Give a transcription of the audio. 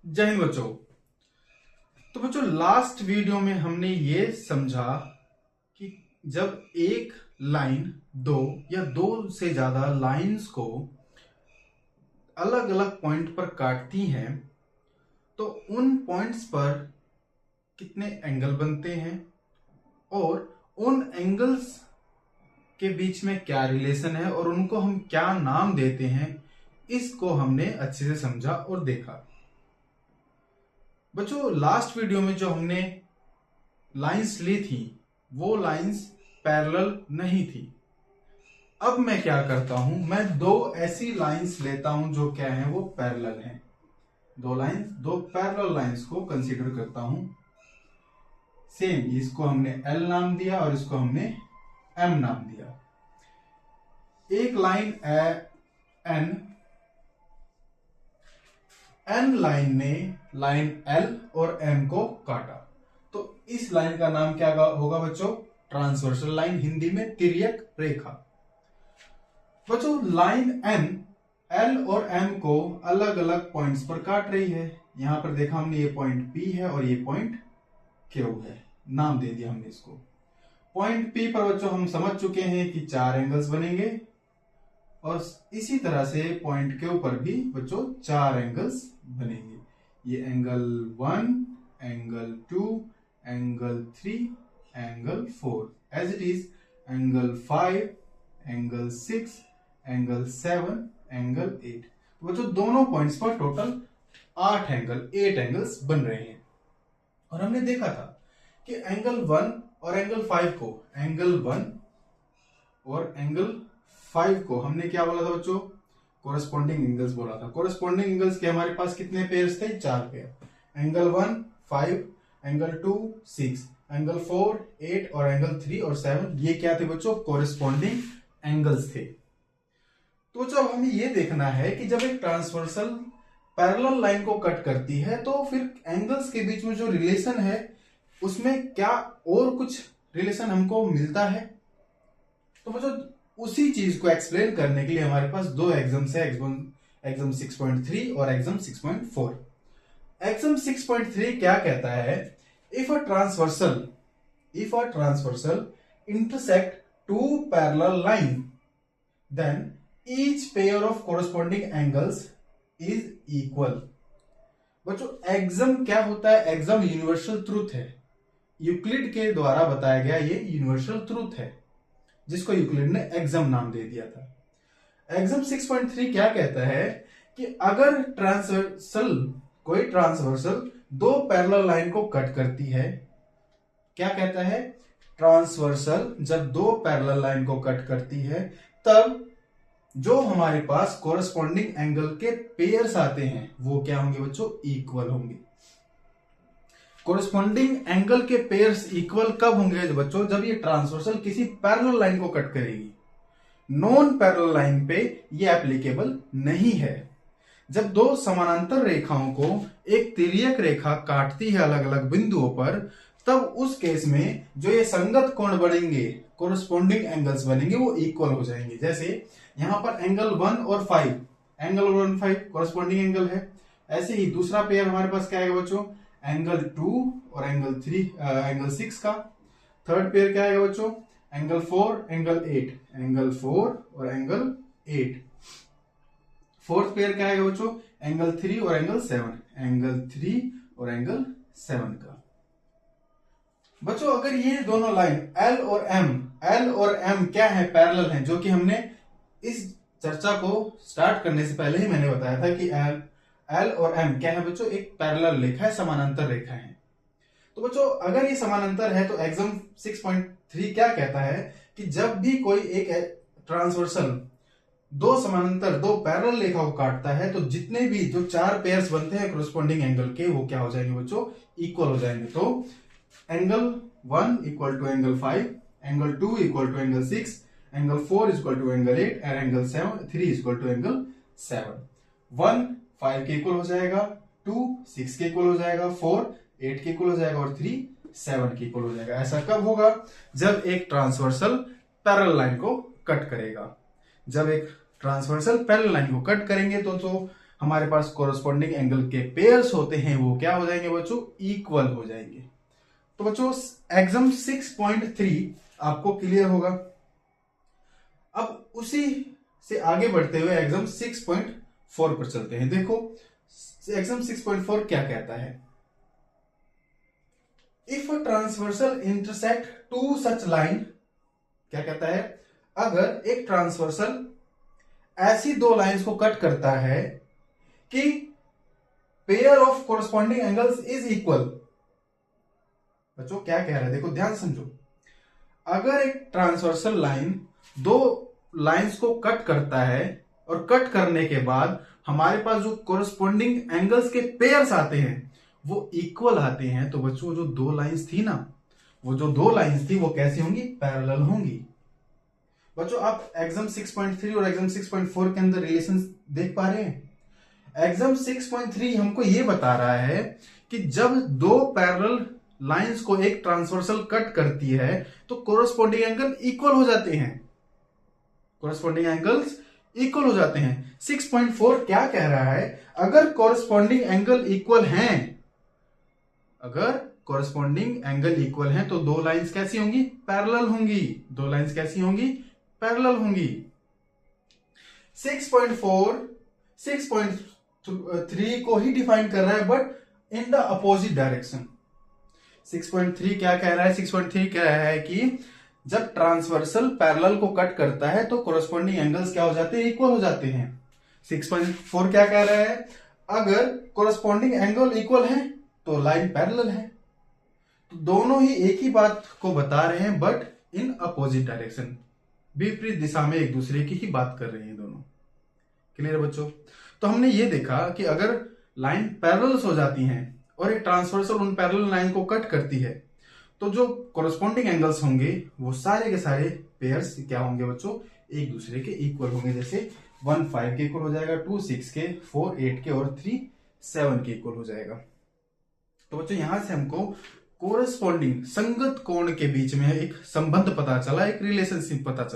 जय हिंद बच्चों। तो बच्चों लास्ट वीडियो में हमने ये समझा कि जब एक लाइन दो या दो से ज्यादा लाइंस को अलग अलग पॉइंट पर काटती हैं तो उन पॉइंट्स पर कितने एंगल बनते हैं और उन एंगल्स के बीच में क्या रिलेशन है और उनको हम क्या नाम देते हैं, इसको हमने अच्छे से समझा और देखा। बच्चों लास्ट वीडियो में जो हमने लाइंस ली थी वो लाइंस पैरेलल नहीं थी। अब मैं क्या करता हूं, मैं दो ऐसी लाइंस लेता हूं जो क्या है वो पैरेलल हैं। दो पैरेलल लाइंस को कंसीडर करता हूं। सेम इसको हमने L नाम दिया और इसको हमने M नाम दिया। एक लाइन N लाइन ने लाइन L और M को काटा तो इस लाइन का नाम क्या होगा बच्चों? ट्रांसवर्सल लाइन, हिंदी में तिर्यक रेखा। बच्चों लाइन N L और M को अलग अलग पॉइंट्स पर काट रही है। यहां पर देखा हमने, ये पॉइंट P है और ये पॉइंट Q है, नाम दे दिया हमने इसको। पॉइंट P पर बच्चों हम समझ चुके हैं कि 4 एंगल्स बनेंगे और इसी तरह से पॉइंट Q पर भी बच्चों 4 एंगल्स बनेंगे। ये angle 1, angle 2, angle 3, angle 4, as it is angle 5, angle 6, angle 7, angle 8। तो बच्चों दोनों पॉइंट्स पर टोटल 8 एंगल्स बन रहे हैं। और हमने देखा था कि एंगल 1 और एंगल 5 को, एंगल 1 और एंगल 5 को हमने क्या बोला था बच्चों? कोरस्पॉन्डिंग एंगल्स बोला था। कोरस्पॉन्डिंग एंगल्स के हमारे पास कितने पेयर्स थे? 4 पेयर। एंगल 1 5, एंगल 2 6, एंगल 4 8 और एंगल 3 और 7, ये क्या थे बच्चों? कोरस्पॉन्डिंग एंगल्स थे। तो जब हमें ये देखना है कि जब एक ट्रांसवर्सल पैरेलल लाइन को कट करती है तो फिर एंगल्स के बीच में जो रिलेशन है उसमें क्या और कुछ रिलेशन हमको मिलता है। तो बच्चों उसी चीज को एक्सप्लेन करने के लिए हमारे पास दो एग्जाम्स है, एग्जाम 6.3 और एग्जाम 6.4। एग्जाम 6.3 क्या कहता है? If a transversal intersect two parallel line then each pair of corresponding angles is equal. बच्चों एग्जाम क्या होता है? एग्जाम यूनिवर्सल ट्रूथ है, यूक्लिड के द्वारा बताया गया ये यूनिवर्सल ट्रूथ है जिसको यूक्लिड ने एग्जाम नाम दे दिया था। एग्जाम 6.3 क्या कहता है कि अगर कोई ट्रांसवर्सल दो पैरेलल लाइन को कट करती है, क्या कहता है? ट्रांसवर्सल जब दो पैरेलल लाइन को कट करती है तब जो हमारे पास कोरस्पॉन्डिंग एंगल के पेयर्स आते हैं वो क्या होंगे बच्चों? इक्वल होंगे। कोरस्पॉन्डिंग एंगल के पेयर्स इक्वल कब होंगे बच्चों? जब ये ट्रांसवर्सल किसी पैरेलल लाइन को कट करेगी। नॉन पैरेलल लाइन पे ये एप्लीकेबल नहीं है। जब दो समानांतर रेखाओं को एक तिर्यक रेखा काटती है अलग अलग बिंदुओं पर, तब उस केस में जो ये संगत कोण बनेंगे, कोरस्पॉन्डिंग एंगल्स बनेंगे, वो इक्वल हो जाएंगे। जैसे यहां पर एंगल 1 और 5, एंगल 1 और 5 कोरस्पॉन्डिंग एंगल है। ऐसे ही दूसरा पेयर हमारे पास क्या आएगा बच्चों? एंगल 2 और एंगल 6 का। थर्ड पेयर क्या आएगा बच्चों? एंगल 4, एंगल 8, एंगल 4 और एंगल 8। फोर्थ पेयर क्या आएगा बच्चों? एंगल 3 और एंगल 7, एंगल 3 और एंगल 7 का। बच्चों अगर ये दोनों लाइन L और M क्या है? पैरेलल हैं, जो कि हमने इस चर्चा को स्टार्ट करने से पहले ही मैंने बताया था कि L और M क्या है बच्चों? एक पैरेलल रेखा है, समानांतर रेखा है। तो बच्चों अगर ये समानांतर है तो एग्जाम 6.3 क्या कहता है कि जब भी कोई एक ट्रांसवर्सल दो पैरेलल रेखा को काटता है तो जितने भी जो 4 पेयर्स बनते हैं कोरस्पॉन्डिंग एंगल के, वो क्या हो जाएंगे बच्चों? इक्वल हो जाएंगे। तो angle 1 equal to angle 5, angle 2 equal to angle 6, angle 4 equal to angle 8 और एंगल 3 इक्वल टू एंगल 7। 1 5 के इक्वल हो जाएगा, 2 6 के इक्वल हो जाएगा, 4 8 के इक्वल हो जाएगा और 3 7 के इक्वल हो जाएगा। ऐसा कब होगा? जब एक ट्रांसवर्सल पैरेलल लाइन को कट करेगा। जब एक ट्रांसवर्सल पैरेलल लाइन को कट करेंगे तो हमारे पास कोरस्पॉन्डिंग एंगल के पेयर्स होते हैं वो क्या हो जाएंगे बच्चों, इक्वल हो जाएंगे। तो बच्चों एग्जाम 6.3 आपको क्लियर होगा। अब उसी से आगे बढ़ते हुए एग्जाम 6.4 पर चलते हैं। देखो एग्जाम 6.4 क्या कहता है, if a transversal intersect two such line, क्या कहता है, अगर एक ट्रांसवर्सल ऐसी दो लाइंस को कट करता है कि pair of corresponding angles is equal. बच्चों क्या कह रहा है, देखो ध्यान समझो, अगर एक ट्रांसवर्सल लाइन दो लाइंस को कट करता है और कट करने के बाद हमारे पास जो कोरस्पॉन्डिंग एंगल्स के पेयर्स आते हैं वो इक्वल आते हैं, तो बच्चों जो दो लाइंस थी ना, वो जो दो लाइंस थी वो कैसी होंगी, पैरेलल होंगी। बच्चों आप एग्जाम 6.3 और एग्जाम 6.4 के अंदर रिलेशन देख पा रहे हैं। एग्जाम 6.3 हमको ये बता रहा है कि जब दो पैरेलल लाइंस को एक ट्रांसवर्सल कट करती है तो कोरस्पॉन्डिंग एंगल इक्वल हो जाते हैं, कोरस्पॉन्डिंग एंगल्स इक्वल हो जाते हैं। 6.4 क्या कह रहा है, अगर कोरस्पॉन्डिंग एंगल इक्वल हैं, अगर कोरस्पॉन्डिंग एंगल इक्वल हैं तो दो लाइंस कैसी होंगी, पैरेलल होंगी, दो लाइंस कैसी होंगी, पैरेलल होंगी। 6.4 6.3 को ही डिफाइन कर रहा है but in the opposite direction. 6.3 क्या कह रहा है, 6.3 कह रहा है कि जब ट्रांसवर्सल पैरेलल को कट करता है तो कोरस्पॉन्डिंग एंगल्स क्या हो जाते हैं, इक्वल हो जाते हैं। 6.4 क्या कह रहा है, अगर कोरस्पॉन्डिंग एंगल इक्वल है तो लाइन पैरेलल है। तो दोनों ही एक ही बात को बता रहे हैं बट इन अपोजिट डायरेक्शन, विपरीत दिशा में एक दूसरे की ही बात कर रहे हैं दोनों। क्लियर है बच्चों। तो हमने ये देखा कि अगर लाइन पैरेलल्स हो जाती हैं और एक ट्रांसवर्सल उन पैरेलल लाइन को कट करती है तो जो कोरस्पॉन्डिंग एंगल्स होंगे वो सारे के सारे पेयर्स क्या होंगे बच्चों, एक दूसरे के इक्वल होंगे। जैसे 1 5 के इक्वल हो जाएगा, 2 6 के, 4 8 के और 3 7 के इक्वल हो जाएगा। तो बच्चों यहां से हमको कोरस्पॉन्डिंग संगत कोण के बीच में एक संबंध पता चला, एक रिलेशनशिप पता चला।